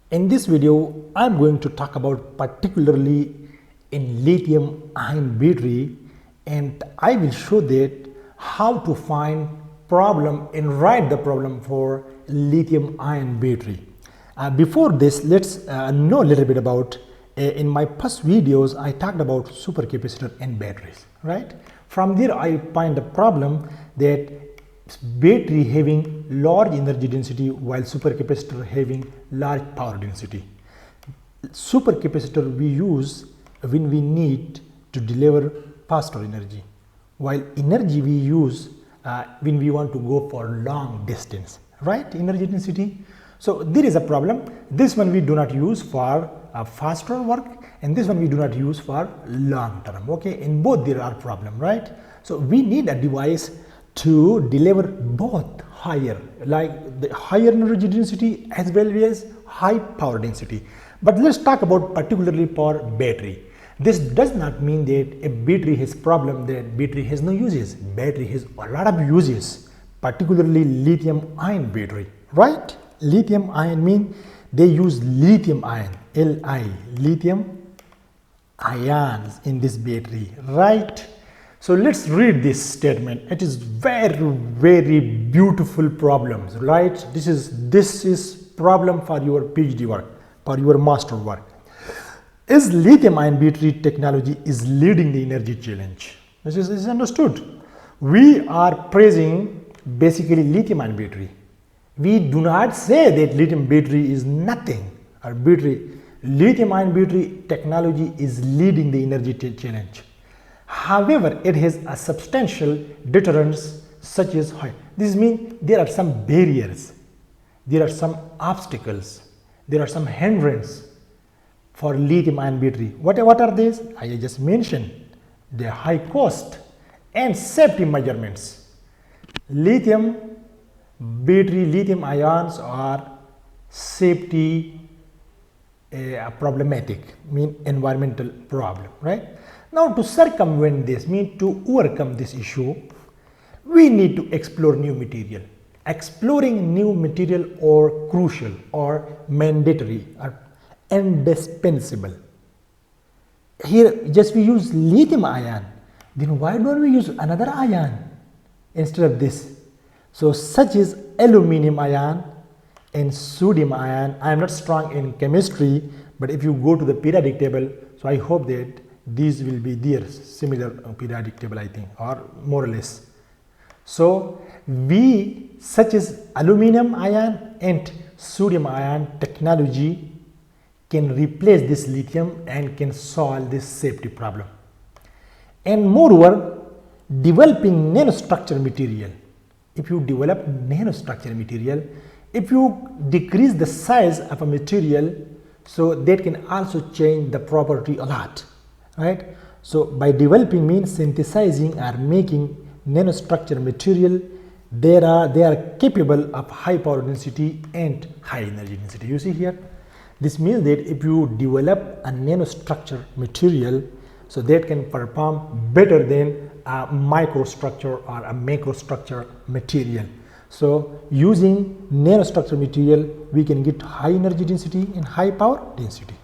In this video, I'm going to talk about particularly in lithium-ion battery, and I will show that how to find problem and write the problem for lithium-ion battery. Before this, let's know a little bit about in my past videos I talked about supercapacitor and batteries, right? From there I find the problem that battery having large energy density while supercapacitor having large power density. Supercapacitor we use when we need to deliver faster energy, while energy we use when we want to go for long distance, right? Energy density. So there is a problem. This one we do not use for faster work, and this one we do not use for long term. Okay, in both there are problem, right? So we need a device to deliver both higher, like the higher energy density as well as high power density. But let's talk about particularly for battery. This does not mean that a battery has problem, that battery has no uses. Battery has a lot of uses, particularly lithium-ion battery, right? Lithium-ion mean they use lithium-ion, Li, lithium ions in this battery, right? So let's read this statement. It is very beautiful problems, right? This is problem for your PhD work, for your master work. Is lithium-ion battery technology is leading the energy challenge? This is understood. We are praising basically lithium-ion battery. We do not say that lithium battery is nothing, or lithium-ion battery technology is leading the energy challenge. However, it has a substantial deterrents such as height. This means there are some barriers, there are some obstacles, there are some hindrances for lithium-ion battery. What are these? I just mentioned the high cost and safety measurements. Lithium battery, lithium ions are safety problematic, mean environmental problem, right? Now to circumvent this, mean to overcome this issue, we need to explore new material. Exploring new material or crucial or mandatory or indispensable. Here just we use lithium ion, then why don't we use another ion instead of this? So such as aluminum ion and sodium ion. I am not strong in chemistry, but if you go to the periodic table, so I hope that these will be there, similar periodic table I think, or more or less. So we such as aluminum ion and sodium ion technology can replace this lithium and can solve this safety problem. And moreover, developing nanostructure material. If you develop nanostructure material, if you decrease the size of a material, so that can also change the property a lot, right? So by developing means synthesizing or making nanostructure material, they are capable of high power density and high energy density. You see here, this means that if you develop a nanostructure material, so that can perform better than a microstructure or a macrostructure material. So using nanostructure material, we can get high energy density and high power density.